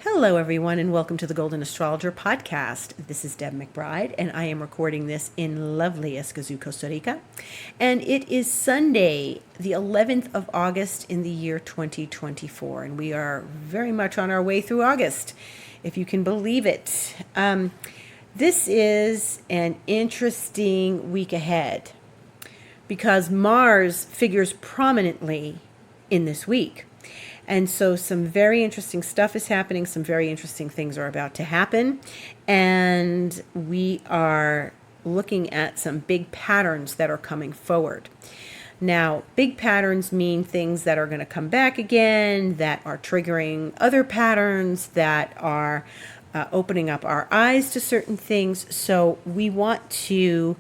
Hello, everyone, and welcome to the Golden Astrologer Podcast. This is Deb McBride, and I am recording this in lovely Escazú, Costa Rica. And it is Sunday, the 11th of August in the year 2024, and we are very much on our way through August, if you can believe it. This is an interesting week ahead because Mars figures prominently in this week. And so some very interesting stuff is happening. Some very interesting things are about to happen. And we are looking at some big patterns that are coming forward. Now, big patterns mean things that are going to come back again, that are triggering other patterns, that are opening up our eyes to certain things. So we want to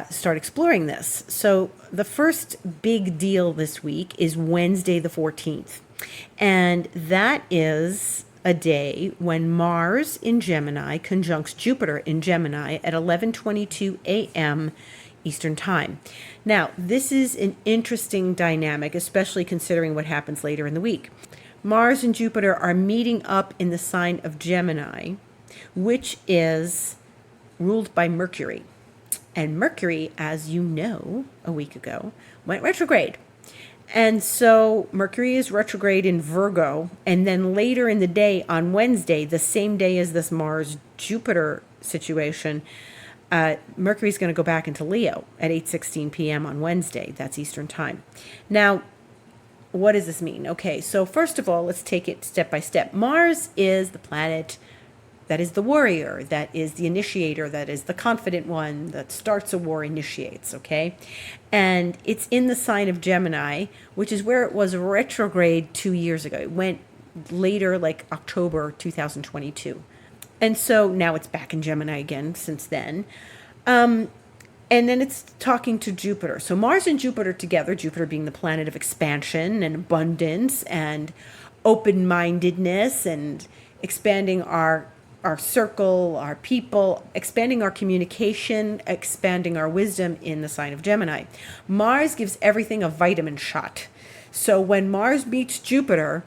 start exploring this. So the first big deal this week is Wednesday the 14th. And that is a day when Mars in Gemini conjuncts Jupiter in Gemini at 11:22 a.m. Eastern Time. Now, this is an interesting dynamic, especially considering what happens later in the week. Mars and Jupiter are meeting up in the sign of Gemini, which is ruled by Mercury. And Mercury, as you know, a week ago, went retrograde. And so Mercury is retrograde in Virgo, and then later in the day on Wednesday, the same day as this Mars-Jupiter situation, Mercury is going to go back into Leo at 8:16 p.m. on Wednesday. That's Eastern Time. Now, what does this mean? Okay, so first of all, let's take it step by step. Mars is the planet that is the warrior, that is the initiator, that is the confident one, that starts a war, initiates, okay? And it's in the sign of Gemini, which is where it was retrograde 2 years ago. It went later, like October 2022. And so now it's back in Gemini again since then. And then it's talking to Jupiter. So Mars and Jupiter together, Jupiter being the planet of expansion and abundance and open-mindedness and expanding our circle, our people, expanding our communication, expanding our wisdom in the sign of Gemini. Mars gives everything a vitamin shot. So when Mars meets Jupiter,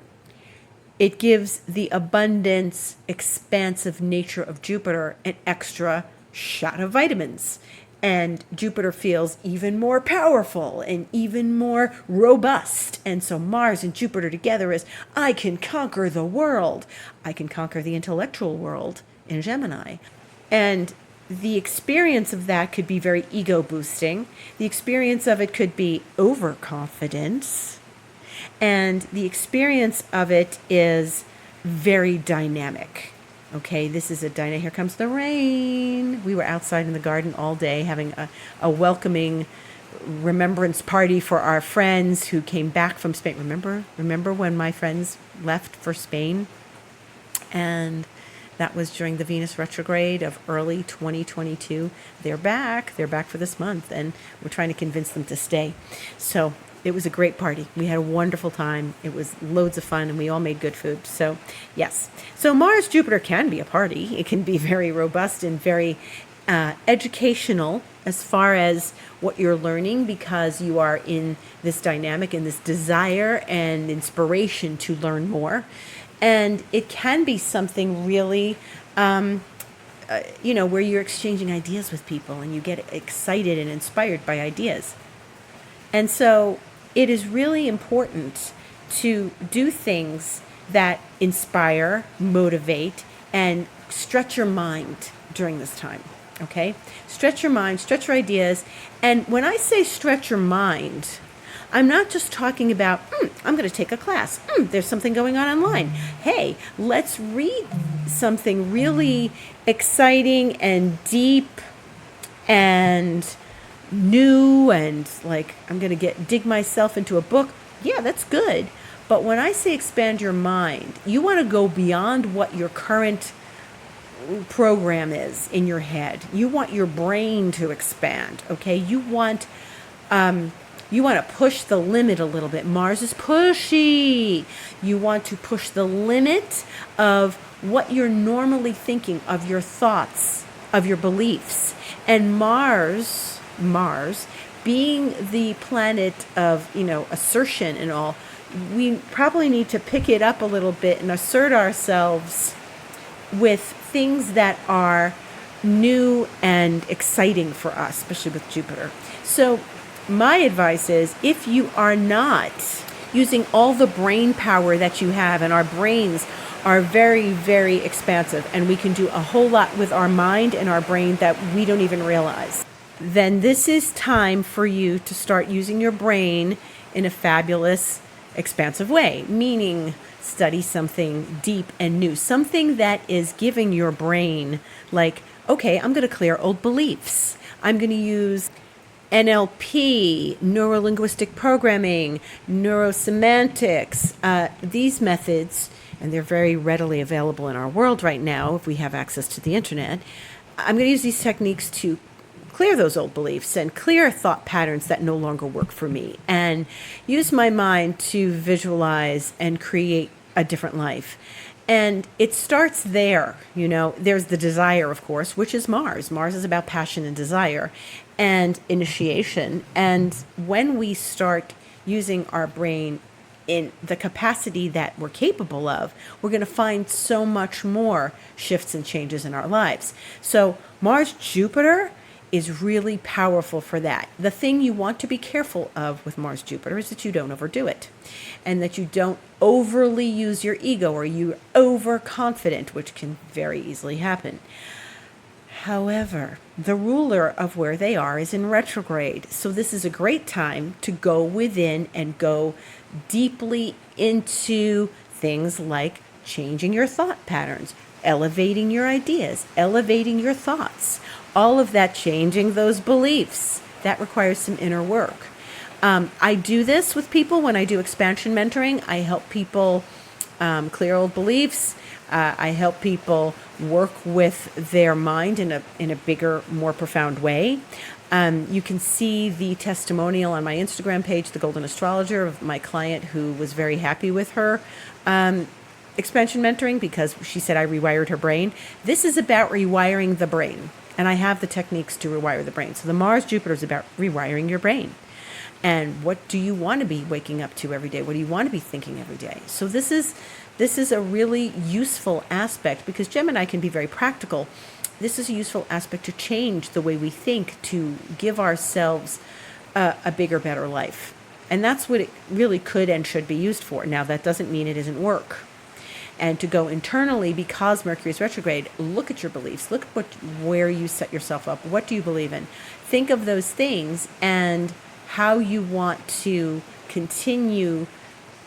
it gives the abundance, expansive nature of Jupiter an extra shot of vitamins. And Jupiter feels even more powerful and even more robust. And so Mars and Jupiter together is, I can conquer the world. I can conquer the intellectual world in Gemini. And the experience of that could be very ego boosting. The experience of it could be overconfidence. And the experience of it is very dynamic. Okay, this is a dynamic. Here comes the rain. We were outside in the garden all day having a welcoming remembrance party for our friends who came back from Spain. Remember when my friends left for Spain? And that was during the Venus retrograde of early 2022. They're back for this month, and we're trying to convince them to stay. So it was a great party. We had a wonderful time. It was loads of fun, and we all made good food. So, yes. So Mars-Jupiter can be a party. It can be very robust and very educational as far as what you're learning, because you are in this dynamic and this desire and inspiration to learn more. And it can be something really, where you're exchanging ideas with people and you get excited and inspired by ideas. And so it is really important to do things that inspire, motivate, and stretch your mind during this time, okay? Stretch your mind, stretch your ideas. And when I say stretch your mind, I'm not just talking about, I'm going to take a class. There's something going on online. Hey, let's read something really exciting and deep and new, and like I'm going to dig myself into a book. Yeah, that's good. But when I say expand your mind, you want to go beyond what your current program is in your head. You want your brain to expand, okay? You want to push the limit a little bit. Mars is pushy. You want to push the limit of what you're normally thinking, of your thoughts, of your beliefs. And Mars being the planet of, assertion and all, we probably need to pick it up a little bit and assert ourselves with things that are new and exciting for us, especially with Jupiter. So my advice is, if you are not using all the brain power that you have, and our brains are very, very expansive, and we can do a whole lot with our mind and our brain that we don't even realize, then this is time for you to start using your brain in a fabulous, expansive way, meaning study something deep and new, something that is giving your brain, like, okay, I'm going to clear old beliefs. I'm going to use NLP, neuro-linguistic programming, neurosemantics, these methods, and they're very readily available in our world right now if we have access to the internet. I'm going to use these techniques to clear those old beliefs and clear thought patterns that no longer work for me, and use my mind to visualize and create a different life. And it starts there. There's the desire, of course, which is Mars. Mars is about passion and desire and initiation. And when we start using our brain in the capacity that we're capable of, we're going to find so much more shifts and changes in our lives. So Mars Jupiter is really powerful for that. The thing you want to be careful of with Mars Jupiter is that you don't overdo it, and that you don't overly use your ego, or you're overconfident, which can very easily happen. However, the ruler of where they are is in retrograde. So this is a great time to go within and go deeply into things like changing your thought patterns, elevating your ideas, elevating your thoughts, all of that, changing those beliefs. That requires some inner work. I do this with people when I do expansion mentoring. I help people clear old beliefs. I help people work with their mind in a bigger, more profound way. You can see the testimonial on my Instagram page, The Golden Astrologer, of my client who was very happy with her expansion mentoring because she said I rewired her brain. This is about rewiring the brain, and I have the techniques to rewire the brain. So the Mars Jupiter is about rewiring your brain. And what do you want to be waking up to every day? What do you want to be thinking every day? So this is a really useful aspect, because Gemini can be very practical. This is a useful aspect to change the way we think, to give ourselves a bigger, better life. And that's what it really could and should be used for. Now, that doesn't mean it isn't work. And to go internally, because Mercury is retrograde, look at your beliefs. Look at where you set yourself up. What do you believe in? Think of those things and how you want to continue.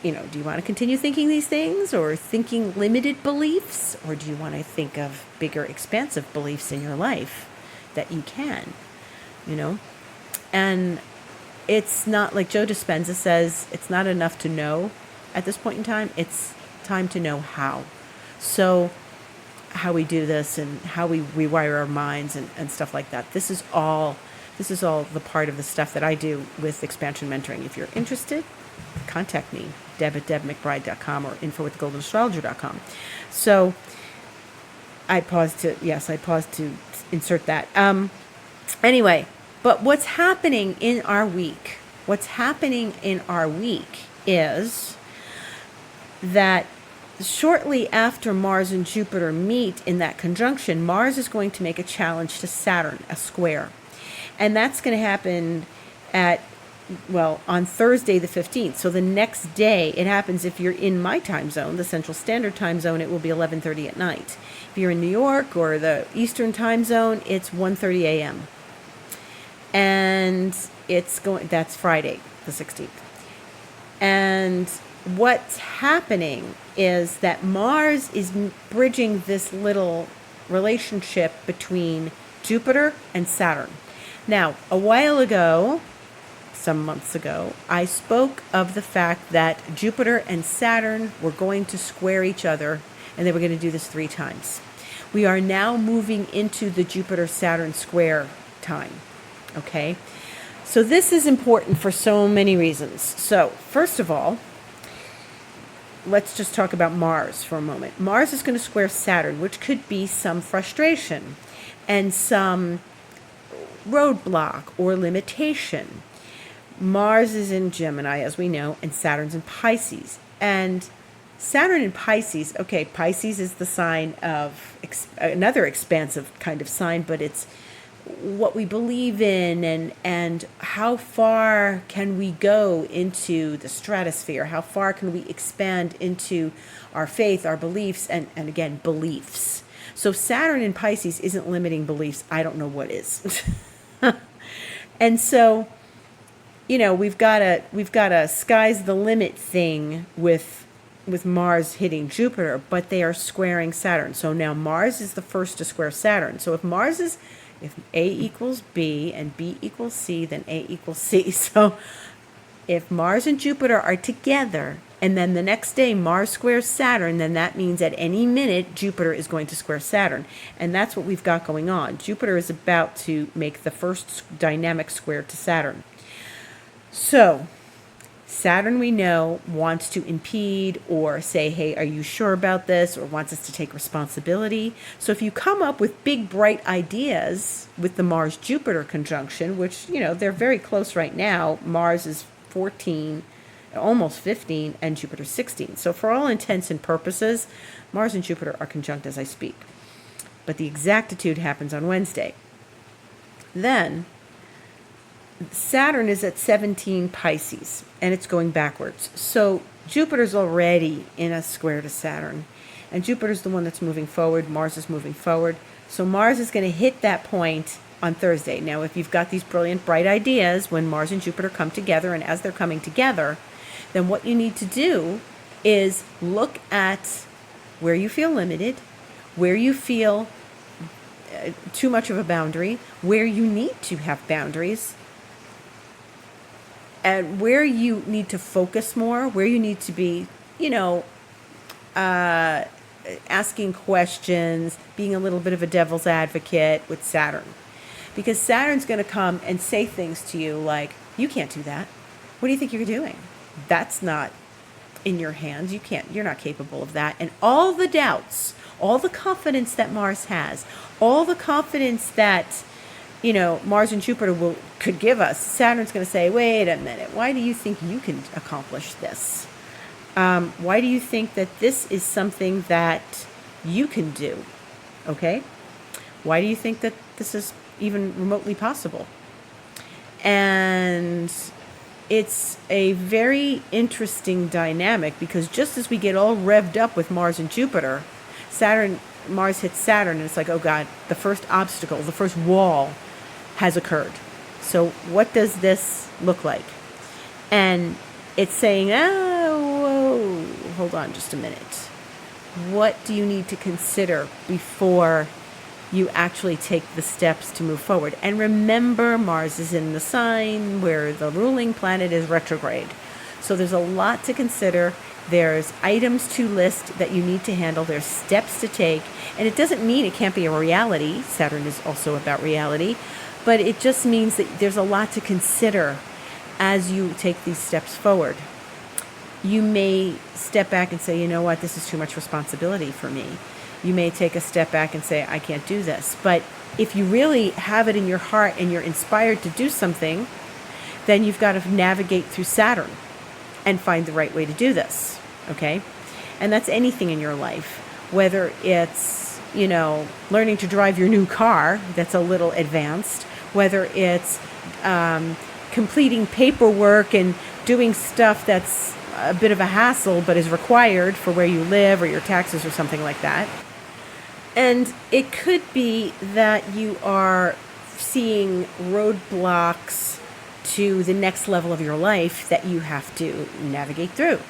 Do you want to continue thinking these things, or thinking limited beliefs? Or do you want to think of bigger, expansive beliefs in your life that you can, And it's not, like Joe Dispenza says, it's not enough to know at this point in time. It's time to know how. So how we do this and how we rewire our minds and stuff like that. This is all the part of the stuff that I do with expansion mentoring. If you're interested, contact me, deb@debmcbride.com, or info@goldenastrologer.com. So I paused to insert that. Anyway, but what's happening in our week? What's happening in our week is that shortly after Mars and Jupiter meet in that conjunction, Mars is going to make a challenge to Saturn, a square. And that's going to happen on Thursday the 15th. So the next day, it happens if you're in my time zone, the Central Standard Time Zone, it will be 11:30 at night. If you're in New York or the Eastern Time Zone, it's 1:30 a.m. And that's Friday the 16th. And what's happening is that Mars is bridging this little relationship between Jupiter and Saturn. Now, a while ago, some months ago, I spoke of the fact that Jupiter and Saturn were going to square each other, and they were going to do this 3 times. We are now moving into the Jupiter-Saturn square time, okay? So this is important for so many reasons. So, first of all, let's just talk about Mars for a moment. Mars is going to square Saturn, which could be some frustration and some roadblock or limitation. Mars is in Gemini, as we know, and Saturn's in Pisces. And Saturn in Pisces, okay, Pisces is the sign of another expansive kind of sign, but it's what we believe in, and how far can we go into the stratosphere? How far can we expand into our faith, our beliefs, and again, beliefs. So Saturn in Pisces isn't limiting beliefs. I don't know what is. And so, we've got a sky's the limit thing with Mars hitting Jupiter, but they are squaring Saturn. So now Mars is the first to square Saturn. So if A equals B and B equals C, then A equals C. So if Mars and Jupiter are together, and then the next day Mars squares Saturn, then that means at any minute Jupiter is going to square Saturn. And that's what we've got going on. Jupiter is about to make the first dynamic square to Saturn. So Saturn, we know, wants to impede or say, hey, are you sure about this? Or wants us to take responsibility. So if you come up with big, bright ideas with the Mars-Jupiter conjunction, which, they're very close right now. Mars is 14, almost 15, and Jupiter 16. So for all intents and purposes, Mars and Jupiter are conjunct as I speak. But the exactitude happens on Wednesday. Then Saturn is at 17 Pisces, and it's going backwards. So Jupiter's already in a square to Saturn, and Jupiter's the one that's moving forward. Mars is moving forward. So Mars is going to hit that point on Thursday. Now, if you've got these brilliant, bright ideas when Mars and Jupiter come together, and as they're coming together, then what you need to do is look at where you feel limited, where you feel too much of a boundary, where you need to have boundaries, and where you need to focus more, where you need to be, asking questions, being a little bit of a devil's advocate with Saturn. Because Saturn's going to come and say things to you like, you can't do that. What do you think you're doing? That's not in your hands. You're not capable of that. And all the doubts, all the confidence that Mars has, all the confidence that Mars and Jupiter could give us, Saturn's going to say, wait a minute, why do you think you can accomplish this? Why do you think that this is something that you can do? Okay? Why do you think that this is even remotely possible? And it's a very interesting dynamic, because just as we get all revved up with Mars and Jupiter, Mars hits Saturn, and it's like, oh God, the first obstacle, the first wall has occurred. So what does this look like? And it's saying, whoa, hold on just a minute. What do you need to consider before you actually take the steps to move forward? And remember, Mars is in the sign where the ruling planet is retrograde. So there's a lot to consider. There's items to list that you need to handle. There's steps to take. And it doesn't mean it can't be a reality. Saturn is also about reality. But it just means that there's a lot to consider as you take these steps forward. You may step back and say, you know what, this is too much responsibility for me. You may take a step back and say, I can't do this. But if you really have it in your heart and you're inspired to do something, then you've got to navigate through Saturn and find the right way to do this, okay? And that's anything in your life, whether it's, learning to drive your new car, that's a little advanced, whether it's completing paperwork and doing stuff that's a bit of a hassle but is required for where you live or your taxes or something like that. And it could be that you are seeing roadblocks to the next level of your life that you have to navigate through.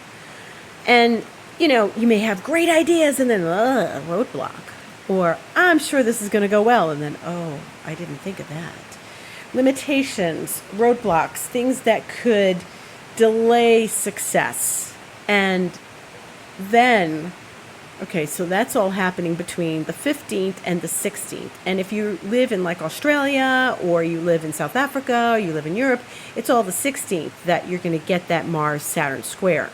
And, you may have great ideas and then, roadblock. Or, I'm sure this is going to go well, and then, oh, I didn't think of that. Limitations, roadblocks, things that could delay success. And then, okay, so that's all happening between the 15th and the 16th. And if you live in like Australia, or you live in South Africa, or you live in Europe, it's all the 16th that you're going to get that Mars-Saturn square.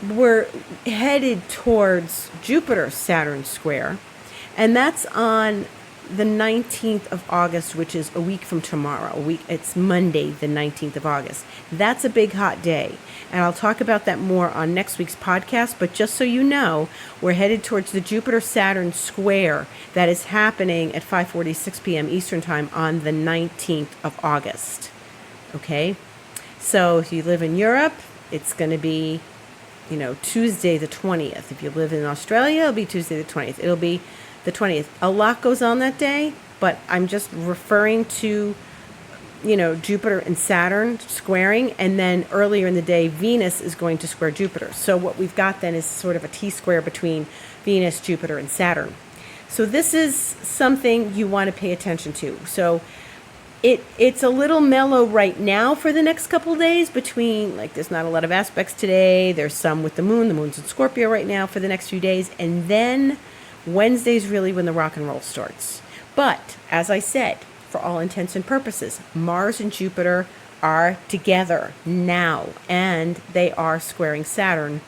We're headed towards Jupiter-Saturn square, and that's on the 19th of August, which is a week from tomorrow. It's Monday, the 19th of August. That's a big hot day. And I'll talk about that more on next week's podcast. But just so you know, we're headed towards the Jupiter-Saturn square that is happening at 5:46 p.m. Eastern Time on the 19th of August. Okay? So if you live in Europe, it's going to be, Tuesday the 20th. If you live in Australia, it'll be Tuesday the 20th. It'll be the 20th. A lot goes on that day, but I'm just referring to, Jupiter and Saturn squaring, and then earlier in the day, Venus is going to square Jupiter. So what we've got then is sort of a T-square between Venus, Jupiter, and Saturn. So this is something you want to pay attention to. So it's a little mellow right now for the next couple of days between, there's not a lot of aspects today. There's some with the moon. The moon's in Scorpio right now for the next few days. And then Wednesday's really when the rock and roll starts. But, as I said, for all intents and purposes, Mars and Jupiter are together now. And they are squaring Saturn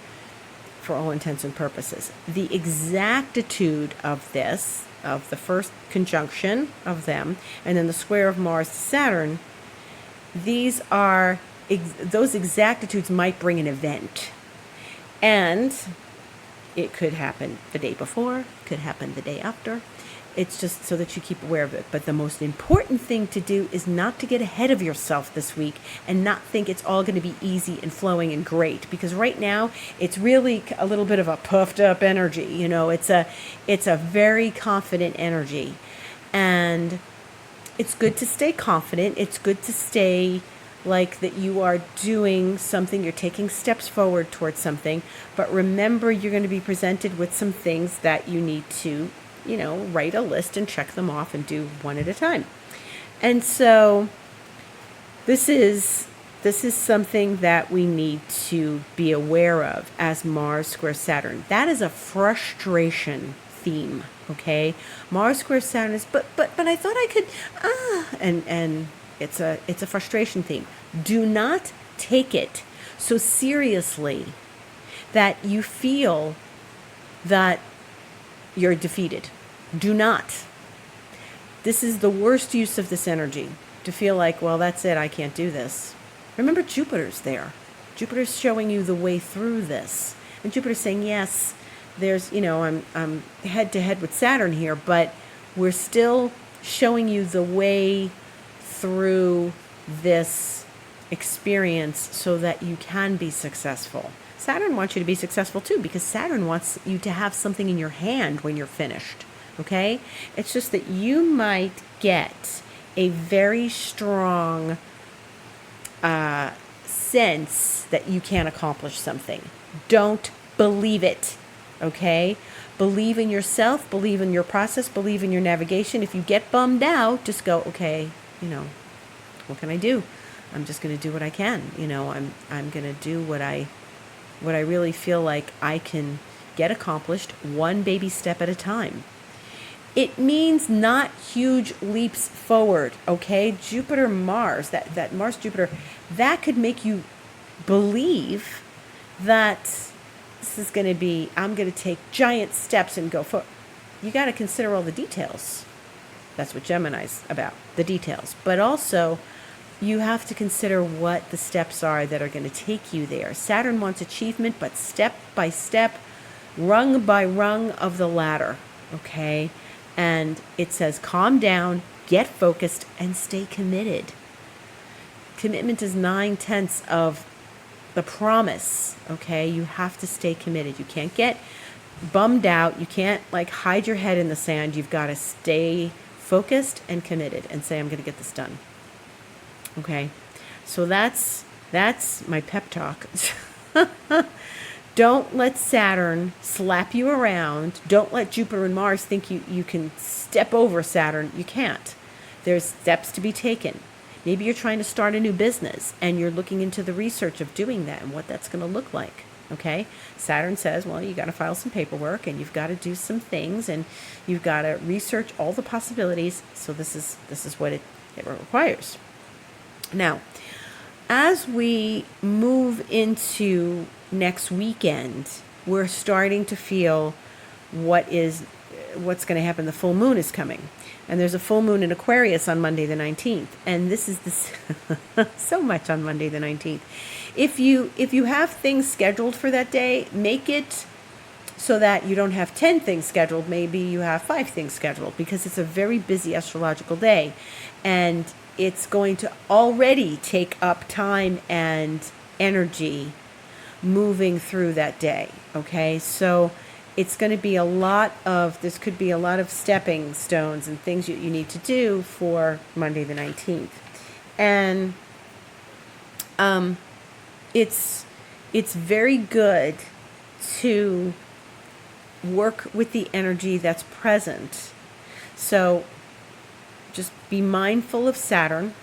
for all intents and purposes. The exactitude of this, of the first conjunction of them, and then the square of Mars to Saturn, those exactitudes might bring an event. And it could happen the day before, could happen the day after. It's just so that you keep aware of it. But the most important thing to do is not to get ahead of yourself this week and not think it's all going to be easy and flowing and great. Because right now, it's really a little bit of a puffed up energy. It's a very confident energy. And it's good to stay confident. It's good to stay like that you are doing something, you're taking steps forward towards something. But remember, you're going to be presented with some things that you need to write a list and check them off and do one at a time. And so this is something that we need to be aware of as Mars squares Saturn. That is a frustration theme, okay? Mars squares Saturn is, but I thought I could, and it's a frustration theme. Do not take it so seriously that you feel that you're defeated. Do not. This is the worst use of this energy, to feel like, well, that's it, I can't do this. Remember, Jupiter's there. Jupiter's showing you the way through this. And Jupiter's saying, yes, there's, I'm head to head with Saturn here, but we're still showing you the way through this experience so that you can be successful. Saturn wants you to be successful too, because Saturn wants you to have something in your hand when you're finished, okay? It's just that you might get a very strong sense that you can't accomplish something. Don't believe it, okay? Believe in yourself, believe in your process, believe in your navigation. If you get bummed out, just go, okay, what can I do? I'm just going to do what I can. I'm going to do what I really feel like I can get accomplished one baby step at a time. It means not huge leaps forward, okay? Jupiter, Mars, that Mars, Jupiter, that could make you believe that this is going to be, I'm going to take giant steps and go forward. You got to consider all the details. That's what Gemini's about, the details. But also, you have to consider what the steps are that are going to take you there. Saturn wants achievement, but step by step, rung by rung of the ladder, okay? And it says, calm down, get focused, and stay committed. Commitment is 9/10 of the promise, okay? You have to stay committed. You can't get bummed out. You can't, hide your head in the sand. You've got to stay focused and committed and say, I'm going to get this done. Okay, so that's my pep talk. Don't let Saturn slap you around. Don't let Jupiter and Mars think you can step over Saturn. You can't. There's steps to be taken. Maybe you're trying to start a new business and you're looking into the research of doing that and what that's going to look like. Okay, Saturn says, well, you got to file some paperwork and you've got to do some things and you've got to research all the possibilities. So this is what it requires. Now, as we move into next weekend, we're starting to feel what is what's going to happen. The full moon is coming. And there's a full moon in Aquarius on Monday the 19th. And this is this so much on Monday the 19th. If you have things scheduled for that day, make it so that you don't have 10 things scheduled. Maybe you have 5 things scheduled, because it's a very busy astrological day. And it's going to already take up time and energy moving through that day. Okay, so it's going to be this could be a lot of stepping stones and things you need to do for Monday the 19th. And it's very good to work with the energy that's present. So just be mindful of Saturn,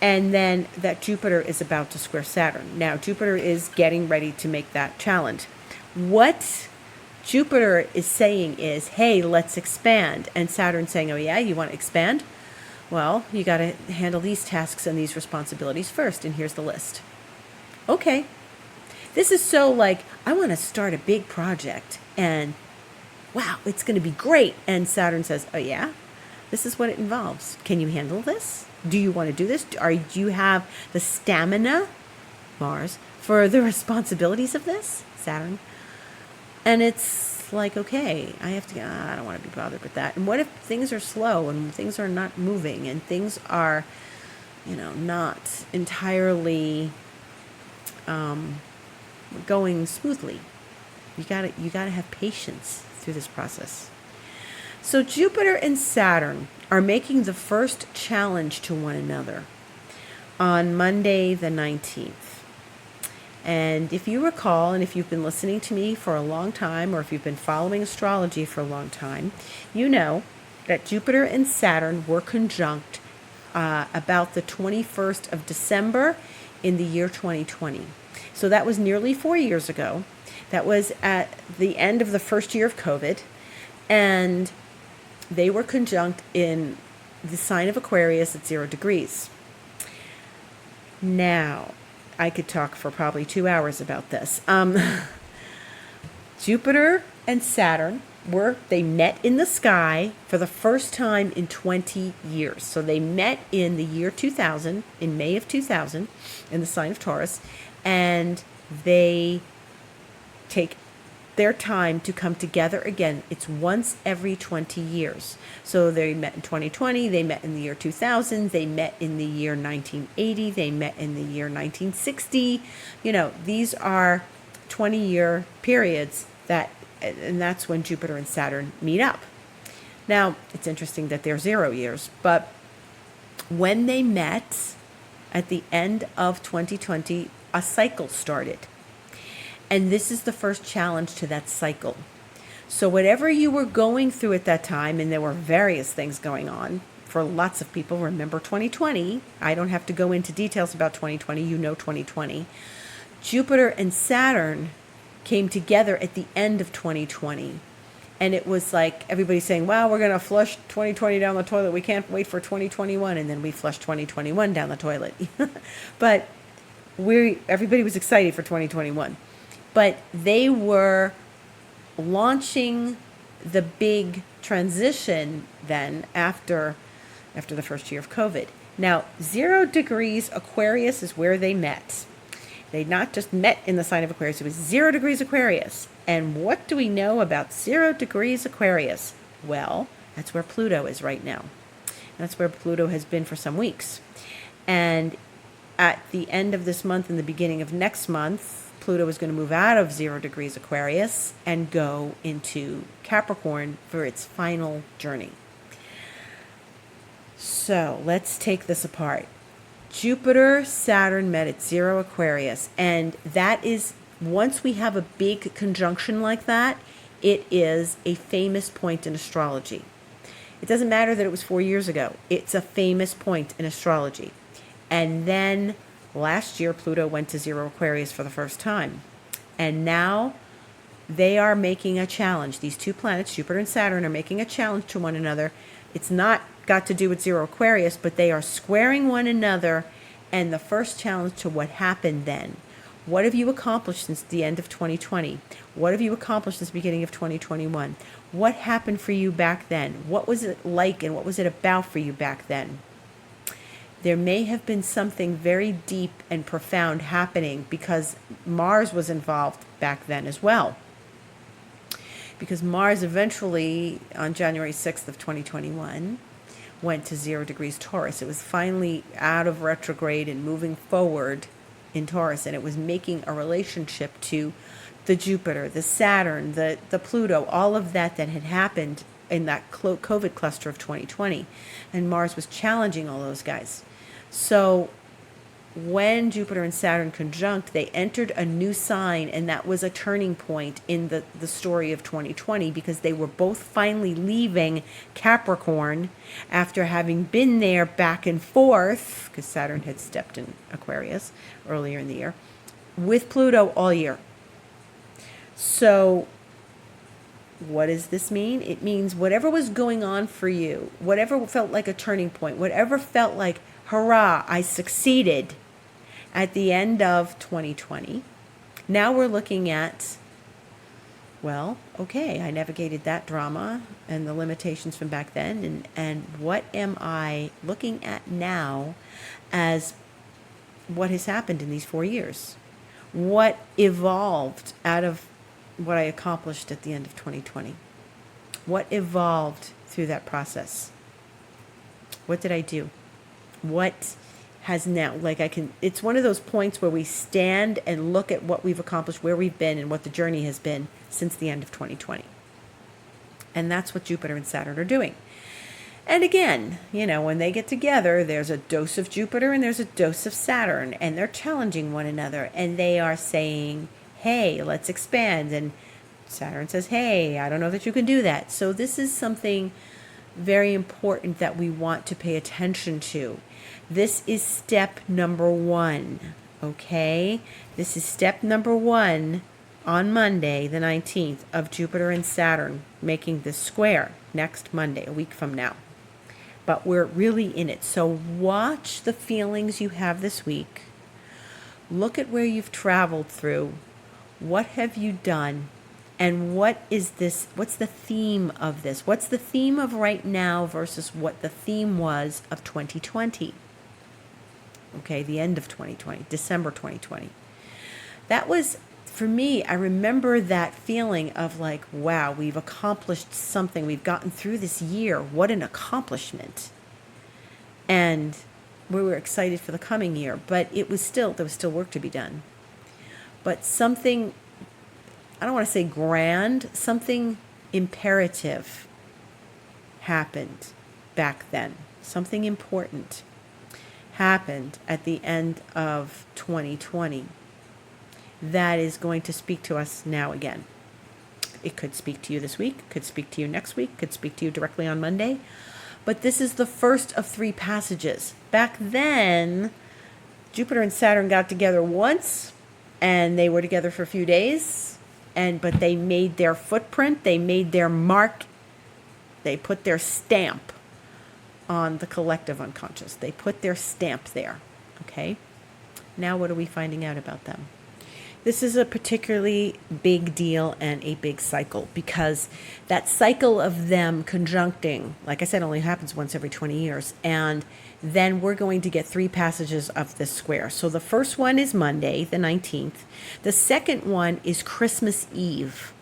and then that Jupiter is about to square Saturn. Now, Jupiter is getting ready to make that challenge. What Jupiter is saying is, hey, let's expand. And Saturn's saying, oh yeah, you want to expand? Well, you got to handle these tasks and these responsibilities first, and here's the list. Okay. This is so like, I want to start a big project, and wow, it's going to be great. And Saturn says, oh yeah? This is what it involves. Can you handle this? Do you want to do this? Do you have the stamina, Mars, for the responsibilities of this, Saturn? And it's like, okay, I don't want to be bothered with that. And what if things are slow and things are not moving and things are, not entirely going smoothly? You gotta have patience through this process. So Jupiter and Saturn are making the first challenge to one another on Monday the 19th. And if you recall, and if you've been listening to me for a long time, or if you've been following astrology for a long time, you know that Jupiter and Saturn were conjunct about the 21st of December in the year 2020. So that was nearly 4 years ago. That was at the end of the first year of COVID. And they were conjunct in the sign of Aquarius at 0 degrees. Now, I could talk for probably 2 hours about this. Jupiter and Saturn they met in the sky for the first time in 20 years. So they met in the year 2000, in May of 2000, in the sign of Taurus, and they take their time to come together again. It's once every 20 years. So they met in 2020, they met in the year 2000, they met in the year 1980, they met in the year 1960. These are 20-year periods and that's when Jupiter and Saturn meet up. Now, it's interesting that they're 0 years, but when they met at the end of 2020, a cycle started. And this is the first challenge to that cycle. So whatever you were going through at that time, and there were various things going on for lots of people. Remember 2020. I don't have to go into details about 2020. 2020. Jupiter and Saturn came together at the end of 2020. And it was like everybody saying, wow, we're going to flush 2020 down the toilet. We can't wait for 2021. And then we flushed 2021 down the toilet. But everybody was excited for 2021. But they were launching the big transition then after the first year of COVID. Now, 0 degrees Aquarius is where they met. They not just met in the sign of Aquarius, it was 0 degrees Aquarius. And what do we know about 0 degrees Aquarius? Well, that's where Pluto is right now. That's where Pluto has been for some weeks. And at the end of this month and the beginning of next month, Pluto is going to move out of 0 degrees Aquarius and go into Capricorn for its final journey. So let's take this apart. Jupiter, Saturn met at 0 Aquarius. And that is, once we have a big conjunction like that, it is a famous point in astrology. It doesn't matter that it was 4 years ago. It's a famous point in astrology. And then last year, Pluto went to 0 Aquarius for the first time. And now they are making a challenge. These two planets, Jupiter and Saturn, are making a challenge to one another. It's not got to do with 0 Aquarius, but they are squaring one another. And the first challenge to what happened then What have you accomplished since the end of 2020? What have you accomplished since the beginning of 2021? What happened for you back then? What was it like and what was it about for you back then? There may have been something very deep and profound happening because Mars was involved back then as well. Because Mars eventually, on January 6th of 2021, went to 0 degrees Taurus. It was finally out of retrograde and moving forward in Taurus, and it was making a relationship to the Jupiter, the Saturn, the Pluto, all of that had happened in that COVID cluster of 2020. And Mars was challenging all those guys. So when Jupiter and Saturn conjunct, they entered a new sign, and that was a turning point in the story of 2020 because they were both finally leaving Capricorn after having been there back and forth, because Saturn had stepped in Aquarius earlier in the year, with Pluto all year. So what does this mean? It means whatever was going on for you, whatever felt like a turning point, whatever felt like, hurrah, I succeeded at the end of 2020. Now we're looking at, well, okay, I navigated that drama and the limitations from back then. And what am I looking at now as what has happened in these 4 years? What evolved out of what I accomplished at the end of 2020? What evolved through that process? What did I do? What has now, it's one of those points where we stand and look at what we've accomplished, where we've been, and what the journey has been since the end of 2020. And that's what Jupiter and Saturn are doing. And again, when they get together, there's a dose of Jupiter and there's a dose of Saturn, and they're challenging one another, and they are saying, hey, let's expand. And Saturn says, hey, I don't know that you can do that. So this is something very important that we want to pay attention to. This is step number 1, okay? This is step number 1 on Monday, the 19th, of Jupiter and Saturn making this square next Monday, a week from now. But we're really in it. So watch the feelings you have this week. Look at where you've traveled through. What have you done? And what is this? What's the theme of this? What's the theme of right now versus what the theme was of 2020? Okay, the end of 2020, December 2020. That was, for me, I remember that feeling of like, wow, we've accomplished something. We've gotten through this year. What an accomplishment. And we were excited for the coming year, but there was still work to be done. But something, I don't want to say grand, something imperative happened back then. Something important happened at the end of 2020 that is going to speak to us now again. It could speak to you this week, could speak to you next week, could speak to you directly on Monday. But this is the first of 3 passages. Back then, Jupiter and Saturn got together once, and they were together for a few days, but they made their footprint, they made their mark, they put their stamp on the collective unconscious. They put their stamp there, okay? Now what are we finding out about them? This is a particularly big deal and a big cycle, because that cycle of them conjuncting, like I said, only happens once every 20 years. And then we're going to get 3 passages of this square. So the first one is Monday, the 19th. The second one is Christmas Eve,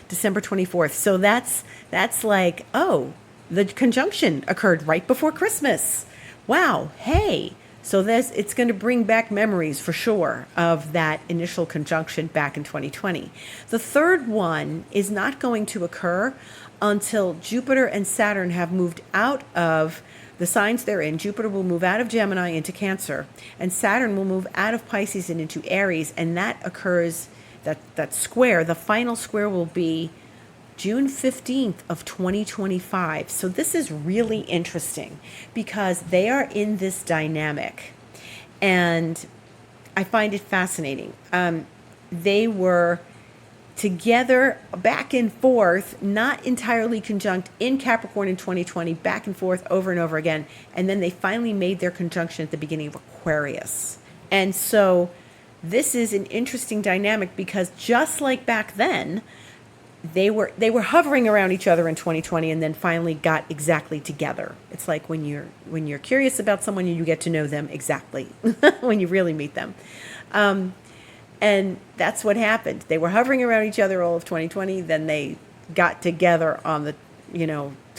December 24th. So that's like, oh, the conjunction occurred right before Christmas. Wow, hey. So it's going to bring back memories for sure of that initial conjunction back in 2020. The third one is not going to occur until Jupiter and Saturn have moved out of the signs they're in. Jupiter will move out of Gemini into Cancer, and Saturn will move out of Pisces and into Aries, and that occurs, that square, the final square will be June 15th of 2025. So this is really interesting because they are in this dynamic, and I find it fascinating. They were together back and forth, not entirely conjunct in Capricorn in 2020, back and forth over and over again. And then they finally made their conjunction at the beginning of Aquarius. And so this is an interesting dynamic because just like back then, they were hovering around each other in 2020 and then finally got exactly together. It's like when you're curious about someone, you get to know them exactly when you really meet them. And that's what happened. They were hovering around each other all of 2020. Then they got together on the,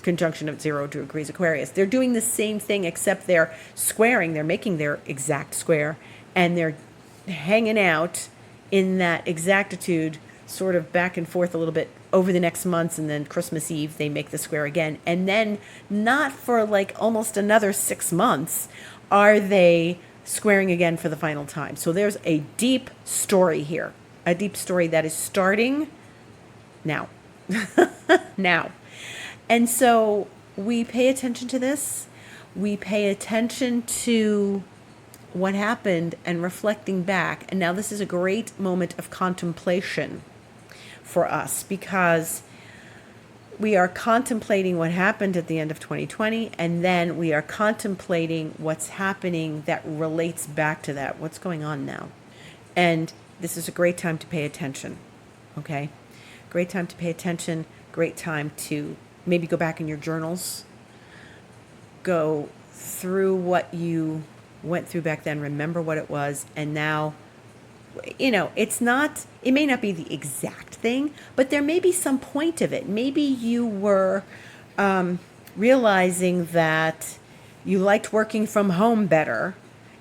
conjunction of 0 degrees Aquarius. They're doing the same thing, except they're squaring. They're making their exact square, and they're hanging out in that exactitude, sort of back and forth a little bit over the next months. And then Christmas Eve, they make the square again. And then not for like almost another 6 months are they squaring again for the final time. So there's a deep story here, a deep story that is starting now. Now. And so we pay attention to this. We pay attention to what happened and reflecting back. And now this is a great moment of contemplation for us, because we are contemplating what happened at the end of 2020, and then we are contemplating what's happening that relates back to that, what's going on now. And this is a great time to pay attention, okay? Great time to pay attention, great time to maybe go back in your journals, go through what you went through back then, remember what it was, and now, it may not be the exact thing, but there may be some point of it. Maybe you were realizing that you liked working from home better,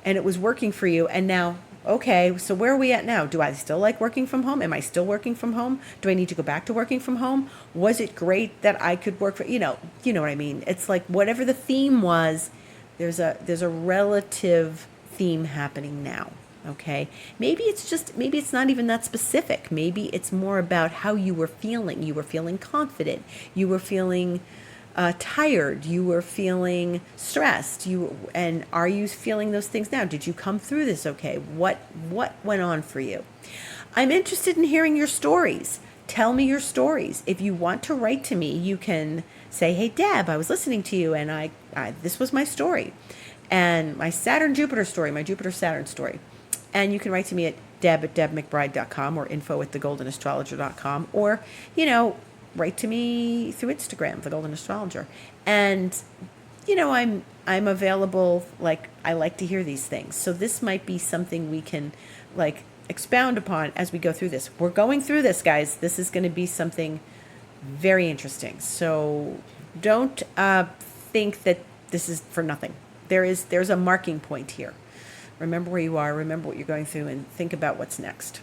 and it was working for you, and now, okay, so where are we at now? Do I still like working from home? Am I still working from home? Do I need to go back to working from home? Was it great that I could work you know what I mean? It's like whatever the theme was, there's a relative theme happening now. Okay, maybe it's not even that specific. Maybe it's more about how you were feeling. You were feeling confident. You were feeling tired. You were feeling stressed. And are you feeling those things now? Did you come through this okay? What went on for you? I'm interested in hearing your stories. Tell me your stories. If you want to write to me, you can say, "Hey, Deb, I was listening to you, and I this was my story, and my Saturn-Jupiter story, my Jupiter-Saturn story." And you can write to me at deb@debmcbride.com or info@thegoldenastrologer.com, or, write to me through Instagram, The Golden Astrologer. And, I'm available. Like, I like to hear these things. So this might be something we can, expound upon as we go through this. We're going through this, guys. This is going to be something very interesting. So don't think that this is for nothing. There's a marking point here. Remember where you are, remember what you're going through, and think about what's next.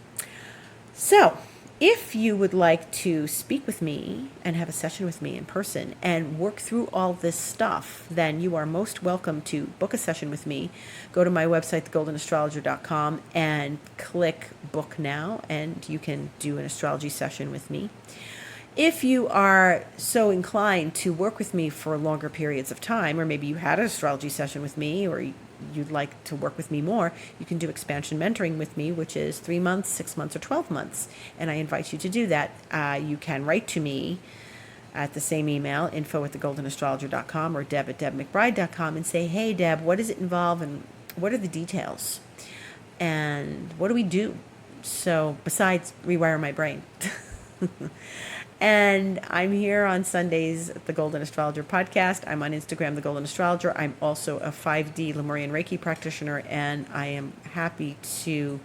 So, if you would like to speak with me and have a session with me in person and work through all this stuff, then you are most welcome to book a session with me. Go to my website, thegoldenastrologer.com, and click Book Now, and you can do an astrology session with me. If you are so inclined to work with me for longer periods of time, or maybe you had an astrology session with me, or you'd like to work with me more, you can do expansion mentoring with me, which is 3 months, 6 months, or 12 months. And I invite you to do that. You can write to me at the same email, info@thegoldenastrologer.com or deb@debmcbride.com, and say, "Hey, Deb, what does it involve, and what are the details? And what do we do?" So besides rewire my brain. And I'm here on Sundays at the Golden Astrologer Podcast. I'm on Instagram, The Golden Astrologer. I'm also a 5D Lemurian Reiki practitioner, and I am happy to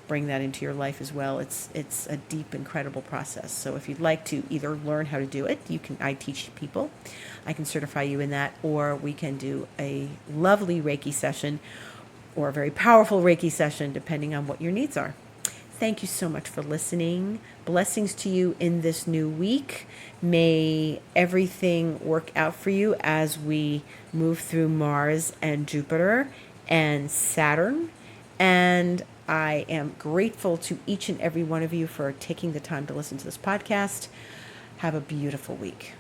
bring that into your life as well. It's a deep, incredible process. So if you'd like to either learn how to do it, I teach people. I can certify you in that, or we can do a lovely Reiki session or a very powerful Reiki session, depending on what your needs are. Thank you so much for listening. Blessings to you in this new week. May everything work out for you as we move through Mars and Jupiter and Saturn. And I am grateful to each and every one of you for taking the time to listen to this podcast. Have a beautiful week.